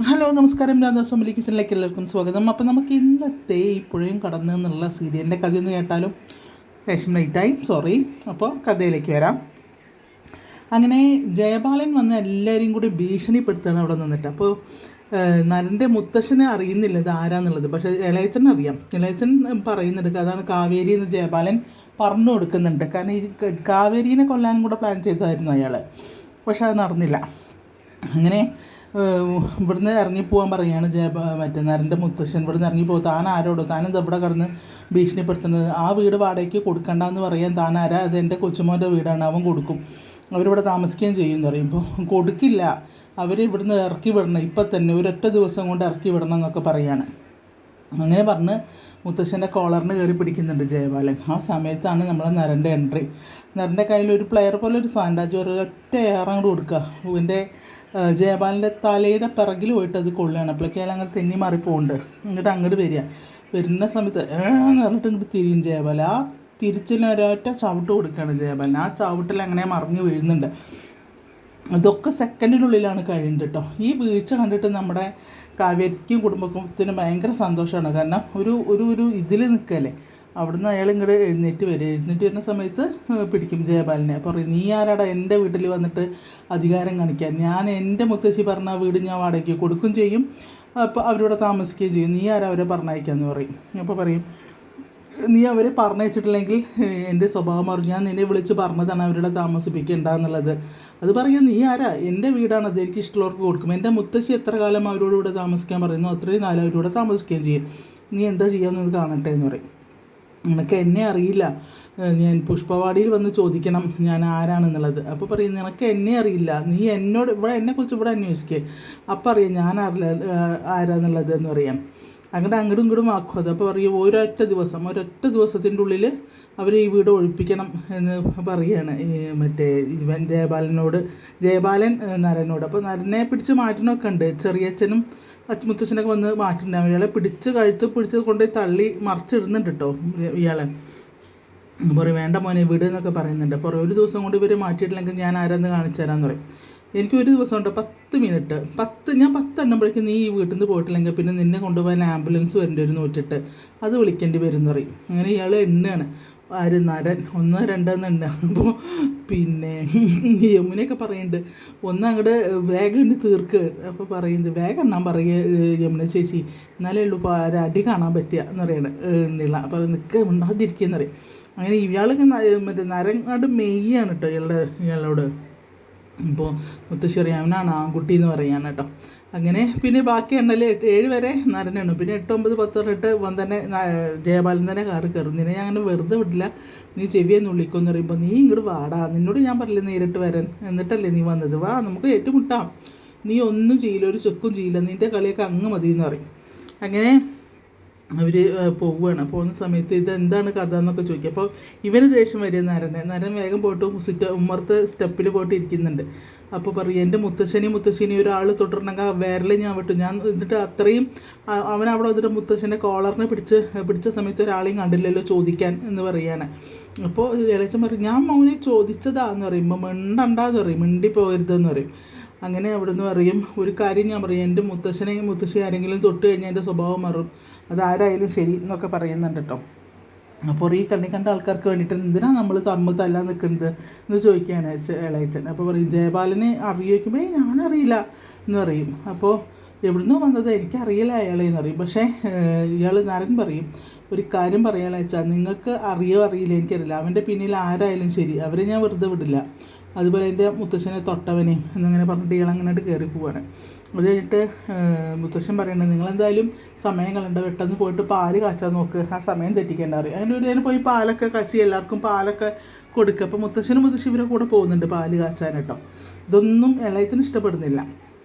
Hello നമസ്കാരം, രാധാസ്വാമി കിച്ചണിലേക്ക് എല്ലാവർക്കും സ്വാഗതം. അപ്പോൾ നമുക്ക് ഇന്നത്തെ ഈ പുഴയും കടന്ന് എന്നുള്ള സീരിയലിൻ്റെ കഥയൊന്ന് കേട്ടാലും ലേശം നൈറ്റായി, സോറി. അപ്പോൾ കഥയിലേക്ക് വരാം. അങ്ങനെ ജയപാലൻ വന്ന് എല്ലാവരെയും കൂടി ഭീഷണിപ്പെടുത്താണ് അവിടെ നിന്നിട്ട്. അപ്പോൾ നരൻ്റെ മുത്തശ്ശനെ അറിയുന്നില്ല ഇത് ആരാന്നുള്ളത്, പക്ഷേ ഇളയച്ചൻ അറിയാം. ഇളയച്ചൻ പറയുന്നുണ്ട് അതാണ് കാവേരി എന്ന് ജയപാലൻ പറഞ്ഞു കൊടുക്കുന്നുണ്ട്. കാരണം ഈ കാവേരീനെ കൊല്ലാനും കൂടെ പ്ലാൻ ചെയ്തതായിരുന്നു അയാൾ, പക്ഷെ അത് നടന്നില്ല. അങ്ങനെ ഇവിടുന്ന് ഇറങ്ങിപ്പോകാൻ പറയുകയാണ് മറ്റേ നരൻ്റെ മുത്തശ്ശൻ. ഇവിടുന്ന് ഇറങ്ങിപ്പോകും, താൻ ആരോടോ, താനെന്താ ഇവിടെ കിടന്ന് ഭീഷണിപ്പെടുത്തുന്നത്, ആ വീട് വാടകയ്ക്ക് കൊടുക്കണ്ടെന്ന് പറയാൻ താൻ ആരാ, അത് എൻ്റെ കൊച്ചുമോൻ്റെ വീടാണ്, അവൻ കൊടുക്കും, അവരിവിടെ താമസിക്കുകയും ചെയ്യും എന്ന് പറയുമ്പോൾ കൊടുക്കില്ല, അവർ ഇവിടുന്ന് ഇറക്കി വിടണം, ഇപ്പം തന്നെ ഒരൊറ്റ ദിവസം കൊണ്ട് ഇറക്കി വിടണം എന്നൊക്കെ പറയാണ്. അങ്ങനെ പറഞ്ഞ് മുത്തശ്ശൻ്റെ കോളറിന് കയറി പിടിക്കുന്നുണ്ട് ജയപാലൻ. ആ സമയത്താണ് നമ്മളെ നരൻ്റെ എൻട്രി. നരൻ്റെ കയ്യിൽ ഒരു പ്ലെയർ പോലെ ഒരു സാൻഡാജ് ഒരൊറ്റ ഏറങ്ങോട്ട് കൊടുക്കുക. എൻ്റെ ജയപാലൻ്റെ തലയുടെ പിറകിൽ പോയിട്ട് അത് കൊള്ളുകയാണ്. അപ്പോഴേക്കും അയാൾ അങ്ങനെ തെന്നി മാറിപ്പോണ്ട്. എന്നിട്ട് അങ്ങോട്ട് വരിക. വരുന്ന സമയത്ത് പറഞ്ഞിട്ട് ഇങ്ങോട്ട് തിരിയും ജയപാലൻ. ആ തിരിച്ചിന് ഒരൊറ്റ ചവിട്ട് കൊടുക്കുകയാണ് ജയപാലൻ. ആ ചവിട്ടിൽ അങ്ങനെ മറിഞ്ഞ് വീഴുന്നുണ്ട്. ഇതൊക്കെ സെക്കൻഡിനുള്ളിലാണ് കഴിയുന്നത് കേട്ടോ. ഈ വീഴ്ച കണ്ടിട്ട് നമ്മുടെ കാവേരിക്കും കുടുംബത്തിനും ഭയങ്കര സന്തോഷമാണ്. കാരണം ഒരു ഒരു ഒരു ഇതിൽ നിൽക്കല്ലേ. അവിടുന്ന് അയാൾ ഇങ്ങോട്ട് എഴുന്നേറ്റ് വരുന്ന സമയത്ത് പിടിക്കും ജയപാലിനെ. പറയും, നീ ആരാടാ എൻ്റെ വീട്ടിൽ വന്നിട്ട് അധികാരം കാണിക്കാൻ, ഞാൻ എൻ്റെ മുത്തശ്ശി പറഞ്ഞ വീട് ഞാൻ വാടകയ്ക്ക് കൊടുക്കും ചെയ്യും, അപ്പോൾ അവരിവിടെ താമസിക്കുകയും ചെയ്യും, നീ ആരാ അവരെ പറഞ്ഞയക്കാമെന്ന് പറയും. അപ്പോൾ പറയും, നീ അവരെ പറഞ്ഞയച്ചിട്ടില്ലെങ്കിൽ എൻ്റെ സ്വഭാവം അറിഞ്ഞ് ഞാൻ നിന്നെ വിളിച്ച് പറഞ്ഞതാണ് അവരുടെ താമസിപ്പിക്കേണ്ടെന്നുള്ളത്. അത് പറയാൻ നീ ആരാ, എൻ്റെ വീടാണത്, എനിക്ക് ഇഷ്ടമുള്ളവർക്ക് കൊടുക്കും, എൻ്റെ മുത്തശ്ശി എത്ര കാലം അവരോട് ഇവിടെ താമസിക്കാൻ പറയുന്നു അത്രയും കാലം അവരോട് താമസിക്കുകയും ചെയ്യും, നീ എന്താ ചെയ്യാമെന്നത് കാണട്ടെ എന്ന് പറയും. നിനക്ക് എന്നെ അറിയില്ല, ഞാൻ പുഷ്പവാടിയിൽ വന്ന് ചോദിക്കണം ഞാൻ ആരാണെന്നുള്ളത്. അപ്പോൾ പറയും, നിനക്ക് എന്നെ അറിയില്ല, നീ എന്നോട് ഇവിടെ എന്നെക്കുറിച്ച് ഇവിടെ അന്വേഷിക്കുക, അപ്പം അറിയാം ഞാൻ ആരാന്നുള്ളത് എന്ന് പറയാം. അങ്ങോട്ടും ഇങ്ങോട്ടും ആക്കും അത്. അപ്പോൾ പറയും, ഒരൊറ്റ ദിവസത്തിൻ്റെ ഉള്ളിൽ അവർ ഈ വീട് ഒഴിപ്പിക്കണം എന്ന് പറയുകയാണ് മറ്റേ ഇവൻ ജയപാലൻ നരനോട്. അപ്പോൾ നരനെ പിടിച്ച് മാറ്റണമൊക്കെ ഉണ്ട്, ചെറിയച്ഛനും മുത്തച്ഛനൊക്കെ വന്ന് മാറ്റിയിട്ടുണ്ടാവും. ഇയാളെ പിടിച്ച് കൊണ്ടുപോയി തള്ളി മറിച്ചിടുന്നുണ്ട് കേട്ടോ ഇയാളെ. പറയും, വേണ്ട മോനെ വീട് എന്നൊക്കെ പറയുന്നുണ്ട്. അപ്പോൾ ഒരു ദിവസം കൊണ്ട് ഇവർ മാറ്റിയിട്ടില്ലെങ്കിൽ ഞാൻ ആരാന്ന് കാണിച്ചു തരാമെന്ന് പറയും. എനിക്ക് ഒരു ദിവസം ഉണ്ട് 10 മിനിറ്റ്, ഞാൻ 10 എണ്ണുമ്പോഴേക്കും നീ ഈ വീട്ടിൽ നിന്ന് പോയിട്ടില്ലെങ്കിൽ പിന്നെ നിന്നെ കൊണ്ടുപോകാൻ ആംബുലൻസ് വരേണ്ടി വരും 108, അത് വിളിക്കേണ്ടി വരും എന്ന് പറയും. അങ്ങനെ ഇയാൾ എണ്ണയാണ്, ആര് നരൻ 1 2 എണ്ണ. അപ്പോൾ പിന്നെ യമുനയൊക്കെ പറയുന്നുണ്ട്, ഒന്ന് അങ്ങോട്ട് വേഗം എണ്ണി തീർക്ക്. അപ്പോൾ പറയുന്നത്, വേഗം എണ്ണാൻ പറയുക യമുന ചേച്ചി, എന്നാലേ ഉള്ളൂ ഇപ്പോൾ അടി കാണാൻ പറ്റുക എന്ന് പറയണത് എന്നുള്ള. അപ്പോൾ നിൽക്കുക ഉണ്ടാതിരിക്കുകയെന്ന് പറയും. അങ്ങനെ ഇയാൾക്ക് മറ്റേ നരങ്ങാട് മെയ്യാണ് കേട്ടോ ഇയാളോട്. ഇപ്പോൾ മുത്തശ്ശി അറിയാം അവനാണ് ആൺകുട്ടി എന്ന് പറയാണ് കേട്ടോ. അങ്ങനെ പിന്നെ ബാക്കി എണ്ണല് 7 വരെ നരനാണ്. പിന്നെ 8 9 10 പറഞ്ഞിട്ട് തന്നെ ജയപാലൻ തന്നെ കാറ് കയറും. നിന്നെ ഞാൻ അങ്ങനെ വെറുതെ വിടില്ല, നീ ചെവിയെന്ന് വിളിക്കുമെന്ന് പറയുമ്പോൾ, നീ ഇങ്ങോട്ട് വാടാ, നിന്നോട് ഞാൻ പറഞ്ഞില്ല നേരിട്ട് വരാൻ, എന്നിട്ടല്ലേ നീ വന്നത്, വാ നമുക്ക് ഏറ്റുമുട്ടാം, നീ ഒന്നും ചെയ്യില്ല, ഒരു ചെക്കും ചെയ്യില്ല, നിൻ്റെ കളിയൊക്കെ അങ്ങ് മതി എന്ന് പറയും. അങ്ങനെ അവർ പോവുകയാണ്. പോകുന്ന സമയത്ത് ഇതെന്താണ് കഥ എന്നൊക്കെ ചോദിക്കും. അപ്പോൾ ഇവന് ദേഷ്യം വരിക നരൻ വേഗം പോയിട്ട് ഉമ്മർത്ത് സ്റ്റെപ്പിൽ പോയിട്ട് ഇരിക്കുന്നുണ്ട്. അപ്പോൾ പറയും, എൻ്റെ മുത്തശ്ശിനെയും ഒരാൾ തൊട്ടിട്ടുണ്ടെങ്കിൽ വേരൽ ഞാൻ വിട്ടു, ഞാൻ എന്നിട്ട് അത്രയും അവൻ അവിടെ വന്നിട്ട് മുത്തശ്ശൻ്റെ കോളറിനെ പിടിച്ച സമയത്ത് ഒരാളെയും കണ്ടില്ലല്ലോ ചോദിക്കാൻ എന്ന് പറയാണ്. അപ്പോൾ ഇളയച്ചൻ പറയും, ഞാൻ മൗനെ ചോദിച്ചതാന്ന് പറയുമ്പോൾ മിണ്ടണ്ടെന്ന് പറയും, മിണ്ടി പോകരുതെന്ന് പറയും. അങ്ങനെ അവിടുന്ന് പറയും, ഒരു കാര്യം ഞാൻ പറയും, എൻ്റെ മുത്തശ്ശി ആരെങ്കിലും തൊട്ട് കഴിഞ്ഞാൽ എൻ്റെ സ്വഭാവം മാറും, അതാരായാലും ശരി എന്നൊക്കെ പറയുന്നുണ്ട് കേട്ടോ. അപ്പോൾ ഈ കണ്ട ആൾക്കാർക്ക് വേണ്ടിയിട്ട് എന്തിനാണ് നമ്മൾ തല്ലാൻ നിൽക്കുന്നത് എന്ന് ചോദിക്കുകയാണ് ഇളയച്ചൻ. അപ്പോൾ പറയും, ജയപാലനെ അറിയിക്കുമ്പോൾ ഞാനറിയില്ല എന്ന് പറയും. അപ്പോൾ എവിടുന്നോ വന്നത് എനിക്കറിയില്ല അയാളെന്ന് പറയും. പക്ഷേ ഇയാൾ നരൻ പറയും, ഒരു കാര്യം പറയാനുള്ള വെച്ചാൽ നിങ്ങൾക്ക് അറിയില്ല എനിക്കറിയില്ല, അവൻ്റെ പിന്നിൽ ആരായാലും ശരി അവരെ ഞാൻ വെറുതെ വിടില്ല, അതുപോലെ എൻ്റെ മുത്തശ്ശനെ തൊട്ടവനെ എന്നിങ്ങനെ പറഞ്ഞിട്ട് ഇയാൾ അങ്ങനെയായിട്ട് കയറി പോവാണ്. അത് കഴിഞ്ഞിട്ട് മുത്തശ്ശൻ പറയുന്നത്, നിങ്ങളെന്തായാലും സമയം കളണ്ട, പെട്ടെന്ന് പോയിട്ട് പാല് കാച്ചാൻ നോക്ക്, ആ സമയം തെറ്റിക്കേണ്ട അറിയും. അങ്ങനെ ഒരു പോയി പാലൊക്കെ കാച്ചി എല്ലാവർക്കും പാലൊക്കെ കൊടുക്കുക. അപ്പോൾ മുത്തശ്ശി ഇവരെ കൂടെ പോകുന്നുണ്ട് പാല് കാച്ചാൻ കേട്ടോ. ഇതൊന്നും ഇളയച്ചന് ഇഷ്ടപ്പെടുന്നില്ല.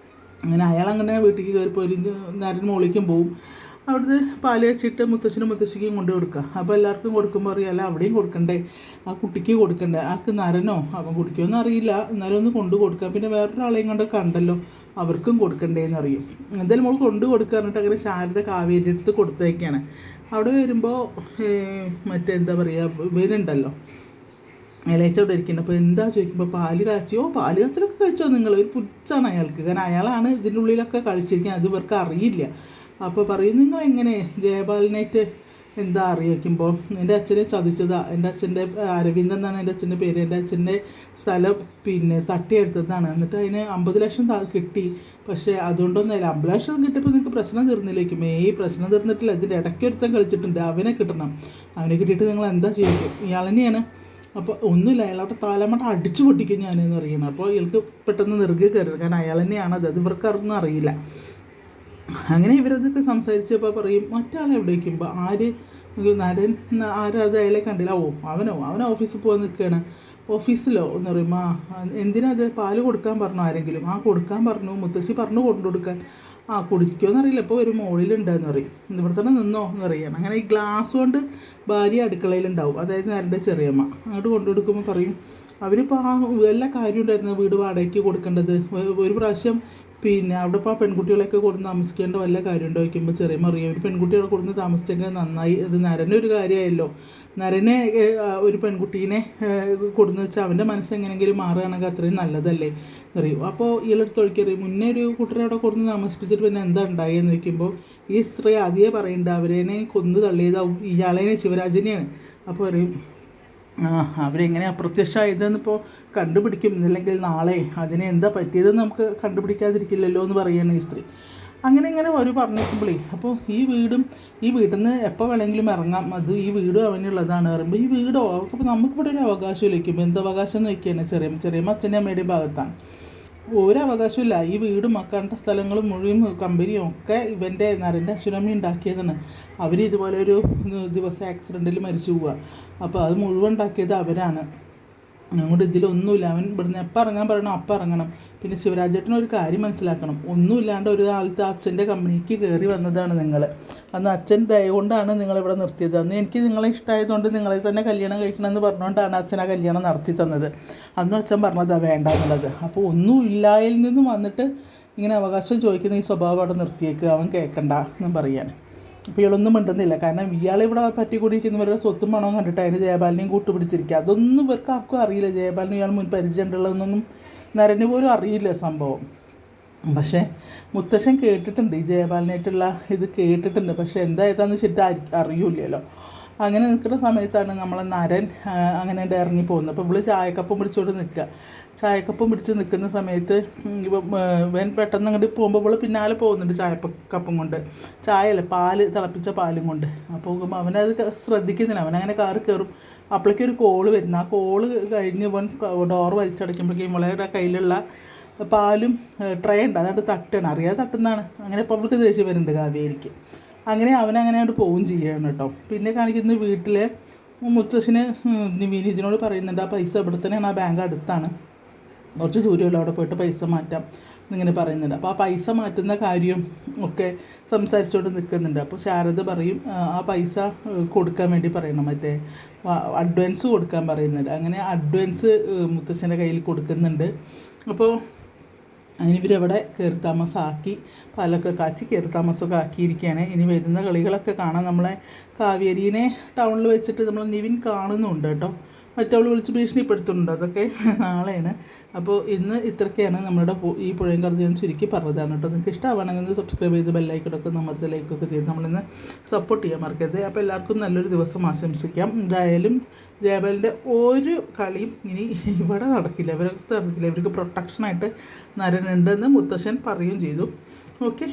അങ്ങനെ അയാളങ്ങനെ വീട്ടിലേക്ക് കയറിപ്പോയി നരൻ മോളിലേക്കും പോവും. അവിടുന്ന് പാല് വെച്ചിട്ട് മുത്തശ്ശിക്കും കൊണ്ട് കൊടുക്കുക. അപ്പോൾ എല്ലാവർക്കും കൊടുക്കുമ്പോൾ അറിയാം, അല്ല അവിടെയും കൊടുക്കണ്ടേ, ആ കുട്ടിക്ക് കൊടുക്കണ്ടേ, ആൾക്ക് നരനോ അവൻ കുടിക്കുമെന്ന് അറിയില്ല, എന്നാലും ഒന്ന് കൊണ്ടു കൊടുക്കുക, പിന്നെ വേറൊരാളെയും കൊണ്ട് കണ്ടല്ലോ അവർക്കും കൊടുക്കണ്ടേന്ന് അറിയും. എന്തായാലും മോൾ കൊണ്ടു കൊടുക്കുക എന്നിട്ട് അങ്ങനെ ശാരദ കാവേരി എടുത്ത് കൊടുത്തേക്കാണ്. അവിടെ വരുമ്പോൾ മറ്റെന്താ പറയുക, ഇവരുണ്ടല്ലോ ഇളയച്ച ഇവിടെ ഇരിക്കുന്നത്. അപ്പോൾ എന്താ ചോദിക്കുമ്പോൾ പാല് കാച്ചിയോ, പാല് കാച്ചലൊക്കെ കഴിച്ചോ നിങ്ങൾ, ഒരു പുച്ഛാണ് അയാൾക്ക്. കാരണം അയാളാണ് ഇതിൻ്റെ ഉള്ളിലൊക്കെ കളിച്ചിരിക്കുന്നത്, അത് ഇവർക്ക് അറിയില്ല. അപ്പോൾ പറയും നിങ്ങൾ എങ്ങനെ ജയപാലിനായിട്ട് എന്താ അറിയിക്കുമ്പോൾ എൻ്റെ അച്ഛനെ ചതിച്ചതാ, എൻ്റെ അച്ഛൻ്റെ അരവിന്ദൻ എന്നാണ് എൻ്റെ അച്ഛൻ്റെ പേര്, എൻ്റെ അച്ഛൻ്റെ സ്ഥലം പിന്നെ തട്ടിയെടുത്തതാണ്, എന്നിട്ട് അതിന് 50 ലക്ഷം കിട്ടി. പക്ഷേ അതുകൊണ്ടൊന്നുമല്ല, 50 ലക്ഷം കിട്ടിയപ്പോൾ നിങ്ങൾക്ക് പ്രശ്നം തീർന്നില്ലേക്കും. പ്രശ്നം തീർന്നിട്ടില്ല, ഇതിൻ്റെ ഇടയ്ക്ക് ഒരുത്തൻ കളിച്ചിട്ടുണ്ട്, അവനെ കിട്ടണം. അവനെ കിട്ടിയിട്ട് നിങ്ങൾ എന്താ ചെയ്യും? ഇയാൾ തന്നെയാണ്. അപ്പോൾ ഒന്നുമില്ല, അയാളോട്ട് താലമട്ട അടിച്ചു പൊട്ടിക്കും ഞാനെന്ന് അറിയണം. അപ്പോൾ ഇയാൾക്ക് പെട്ടെന്ന് നെറുകി കയറും, കാരണം അയാൾ തന്നെയാണത്, അത് ഇവർക്കതൊന്നും അറിയില്ല. അങ്ങനെ ഇവരതൊക്കെ സംസാരിച്ചപ്പോൾ പറയും മറ്റാളെ എവിടെ വയ്ക്കുമ്പോൾ ആര് നരൻ ആരത് അയാളെ കണ്ടില്ല. അവൻ ഓഫീസിൽ പോകാൻ നിൽക്കുകയാണ്. ഓഫീസിലോ എന്ന് പറയുമ്പോൾ എന്തിനാ അത് പാല് കൊടുക്കാൻ പറഞ്ഞു ആരെങ്കിലും? കൊടുക്കാൻ പറഞ്ഞു, മുത്തശ്ശി പറഞ്ഞു കൊണ്ടുകൊടുക്കാൻ. കുടിക്കുമോ എന്നറിയില്ല, ഇപ്പോൾ ഒരു മോളിലുണ്ടെന്ന് പറയും. ഇവിടെ തന്നെ നിന്നോ എന്ന് പറയണം. അങ്ങനെ ഈ ഗ്ലാസ് കൊണ്ട് ഭാര്യ അടുക്കളയിലുണ്ടാവും, അതായത് നരൻ്റെ ചെറിയമ്മ. അങ്ങോട്ട് കൊണ്ടുകൊടുക്കുമ്പോൾ പറയും അവരിപ്പോൾ എല്ലാ കാര്യം ഉണ്ടായിരുന്നു, വീട് വാടകയ്ക്ക് കൊടുക്കേണ്ടത്. ഒരു പ്രാവശ്യം പിന്നെ അവിടെ ഇപ്പോൾ ആ പെൺകുട്ടികളെയൊക്കെ കൊടുന്ന് താമസിക്കേണ്ട വല്ല കാര്യമുണ്ടോ ചോദിക്കുമ്പോൾ ചെറിയമ്മ അറിയാം, ഒരു പെൺകുട്ടികളെ കൊടുന്ന് താമസിച്ചെങ്കിൽ നന്നായി, അത് നരനെ ഒരു കാര്യമായല്ലോ. നരനെ ഒരു പെൺകുട്ടീനെ കൊടുന്ന് വെച്ചാൽ അവൻ്റെ മനസ്സെങ്ങനെങ്കിലും മാറുകയാണെങ്കിൽ അത്രയും നല്ലതല്ലേ എന്നറിയും. അപ്പോൾ ഇയാളെടുത്ത് ഒഴിക്കറിയും മുന്നേ ഒരു കുട്ടരെ അവിടെ കൊടുന്ന് താമസിപ്പിച്ചിട്ട് പിന്നെ എന്താ ഉണ്ടായെന്ന് ചോദിക്കുമ്പോൾ ഈ സ്ത്രീ ആദ്യമേ പറയുന്നുണ്ട് അവരേനെ കൊന്നു തള്ളിയതാവും, ഇയാളേനെ ശിവരാജനെയാണ്. അപ്പോൾ പറയും അവരെങ്ങനെ അപ്രത്യക്ഷമായതെന്നിപ്പോൾ കണ്ടുപിടിക്കും, ഇല്ലെങ്കിൽ നാളെ അതിനെ എന്താ പറ്റിയതെന്ന് നമുക്ക് കണ്ടുപിടിക്കാതിരിക്കില്ലല്ലോ എന്ന് പറയുകയാണ് ഈ സ്ത്രീ. അങ്ങനെ അവർ പറഞ്ഞേക്കുമ്പോഴേ അപ്പോൾ ഈ വീട്ടിൽ നിന്ന് എപ്പോൾ വേണമെങ്കിലും ഇറങ്ങാം, അത് ഈ വീടും അവനുള്ളതാണ് പറയുമ്പോൾ ഈ വീടോ അപ്പോൾ നമുക്കിവിടെ ഒരു അവകാശം വയ്ക്കുമ്പോൾ എന്ത് അവകാശം എന്ന് വയ്ക്കുകയാണ്. ചെറിയമ്മ അച്ഛൻ്റെ അമ്മയുടെയും ഭാഗത്താണ് ഒരു അവകാശമില്ല. ഈ വീടും മക്കളുടെ സ്ഥലങ്ങളും മുഴുവൻ കമ്പനിയും ഒക്കെ ഇവൻ്റെ നരൻ്റെ അച്ഛനമ്മ ഉണ്ടാക്കിയതാണ്. അവർ ഇതുപോലെ ഒരു ദിവസം ആക്സിഡൻറ്റിൽ മരിച്ചു പോവുക, അപ്പോൾ അത് മുഴുവൻ ഉണ്ടാക്കിയത് അവരാണ്. അതുകൊണ്ട് ഇതിലൊന്നുമില്ല. അവൻ ഇവിടുന്ന് എപ്പോൾ ഇറങ്ങാൻ പറയണം അപ്പം ഇറങ്ങണം. പിന്നെ ശിവരാജേട്ടൻ ഒരു കാര്യം മനസ്സിലാക്കണം, ഒന്നുമില്ലാണ്ട് ഒരു കാലത്ത് അച്ഛൻ്റെ കമ്പനിക്ക് കയറി വന്നതാണ് നിങ്ങൾ. അന്ന് അച്ഛൻ ദയ കൊണ്ടാണ് നിങ്ങളിവിടെ നിർത്തിയത്. അന്ന് എനിക്ക് നിങ്ങളെ ഇഷ്ടമായതുകൊണ്ട് നിങ്ങളെ തന്നെ കല്യാണം കഴിക്കണമെന്ന് പറഞ്ഞുകൊണ്ടാണ് അച്ഛൻ ആ കല്യാണം നടത്തി തന്നത്. അന്ന് അച്ഛൻ പറഞ്ഞതാണ് വേണ്ട എന്നുള്ളത്. അപ്പോൾ ഒന്നും ഇല്ലായിൽ നിന്നും വന്നിട്ട് ഇങ്ങനെ അവകാശം ചോദിക്കുന്ന ഈ സ്വഭാവം അവിടെ നിർത്തിയേക്ക്, അവൻ കേൾക്കണ്ട എന്ന് പറയാണ്. അപ്പോൾ ഇയാളൊന്നും മിണ്ടുന്നില്ല, കാരണം ഇയാളിവിടെ പറ്റിക്കൂടിയിരിക്കുന്നവരുടെ സ്വത്തും പണവും കണ്ടിട്ട് അതിന് ജയപാലിനെയും കൂട്ടുപിടിച്ചിരിക്കുക. അതൊന്നും ഇവർക്ക് ആർക്കും അറിയില്ല. ജയപാലിനും ഇയാൾ മുൻ പരിചയമുള്ളതെന്നൊന്നും നരന് പോലും അറിയില്ല സംഭവം. പക്ഷേ മുത്തശ്ശൻ കേട്ടിട്ടുണ്ട്, ഈ ജയപാലിനായിട്ടുള്ള ഇത് കേട്ടിട്ടുണ്ട്. പക്ഷേ എന്തായതാന്ന് വെച്ചിട്ട് അറിയില്ലല്ലോ. അങ്ങനെ നിൽക്കുന്ന സമയത്താണ് നമ്മളെ നരൻ അങ്ങനെ ഇറങ്ങി പോകുന്നത്. അപ്പോൾ ഇവള് ചായക്കപ്പം പിടിച്ചുകൊണ്ട് നിൽക്കുക. ചായക്കപ്പം പിടിച്ച് നിൽക്കുന്ന സമയത്ത് ഇവൻ പെട്ടെന്ന് അങ്ങോട്ട് പോകുമ്പോൾ ഇവള് പിന്നാലെ പോകുന്നുണ്ട് ചായക്കപ്പം കൊണ്ട്, ചായയല്ല തിളപ്പിച്ച പാലും കൊണ്ട്. അപ്പോൾ അവനത് ശ്രദ്ധിക്കുന്നില്ല, അവനങ്ങനെ കാറ് കയറും. അപ്പോഴേക്കും ഒരു കോള് വരുന്നു. ആ കോള് കഴിഞ്ഞ് ഇവൻ ഡോർ വലിച്ചടയ്ക്കുമ്പോഴേക്കും ഇവളുടെ കയ്യിലുള്ള പാലും ട്രേ ഉണ്ട്, അതാണ്ട് തട്ടാണ്, അറിയാതെ തട്ടുന്നതാണ്. അങ്ങനെ ഇപ്പോൾ അവൾക്ക് ദേഷ്യം വരുന്നുണ്ട് കാവേരിക്ക്. അങ്ങനെ അവനങ്ങനെയായിട്ട് പോവുകയും ചെയ്യുകയാണ് കേട്ടോ. പിന്നെ കാണിക്കുന്ന വീട്ടിൽ മുത്തശ്ശന് വിനീതിനോട് പറയുന്നുണ്ട് ആ പൈസ ഇവിടെ തന്നെയാണ്, ആ ബാങ്ക് അടുത്താണ്, കുറച്ച് ദൂരമല്ല, അവിടെ പോയിട്ട് പൈസ മാറ്റാം എന്നിങ്ങനെ പറയുന്നുണ്ട്. അപ്പോൾ ആ പൈസ മാറ്റുന്ന കാര്യം ഒക്കെ സംസാരിച്ചുകൊണ്ട് നിൽക്കുന്നുണ്ട്. അപ്പോൾ ശാരദ പറയും ആ പൈസ കൊടുക്കാൻ വേണ്ടി പറയണം, മറ്റേ അഡ്വാൻസ് കൊടുക്കാൻ പറയുന്നുണ്ട്. അങ്ങനെ അഡ്വാൻസ് മുത്തശ്ശൻ്റെ കയ്യിൽ കൊടുക്കുന്നുണ്ട്. അപ്പോൾ അങ്ങനെ ഇവരവിടെ കയറി താമസമാക്കി, പാലൊക്കെ കാച്ചി കയറി താമസമൊക്കെ ആക്കിയിരിക്കുകയാണ്. ഇനി വരുന്ന കളികളൊക്കെ കാണാൻ നമ്മളെ കാവേരീനെ ടൗണിൽ വെച്ചിട്ട് നമ്മൾ നിവിൻ കാണുന്നുണ്ട് കേട്ടോ. മറ്റവൾ വിളിച്ച് ഭീഷണിപ്പെടുത്തുന്നുണ്ട്, അതൊക്കെ നാളെയാണ്. അപ്പോൾ ഇന്ന് ഇത്രയൊക്കെയാണ് നമ്മുടെ ഈ പുഴയും കടന്ന് ഞാൻ ചുരുക്കി പറഞ്ഞതാണ് കേട്ടോ. നിങ്ങൾക്ക് ഇഷ്ടമാണെങ്കിൽ സബ്സ്ക്രൈബ് ചെയ്ത് ബെല്ലൈക്കടൊക്കെ നമ്മുടെ ലൈക്കൊക്കെ ചെയ്ത് നമ്മളിന്ന് സപ്പോർട്ട് ചെയ്യാൻ മറക്കരുത്. അപ്പോൾ എല്ലാവർക്കും നല്ലൊരു ദിവസം ആശംസിക്കാം. എന്തായാലും ജയപാലിൻ്റെ ഒരു കളിയും ഇനി ഇവിടെ നടക്കില്ല, ഇവർക്ക് നടക്കില്ല. ഇവർക്ക് പ്രൊട്ടക്ഷനായിട്ട് നരനുണ്ടെന്ന് മുത്തശ്ശൻ പറയുകയും ചെയ്തു. ഓക്കെ.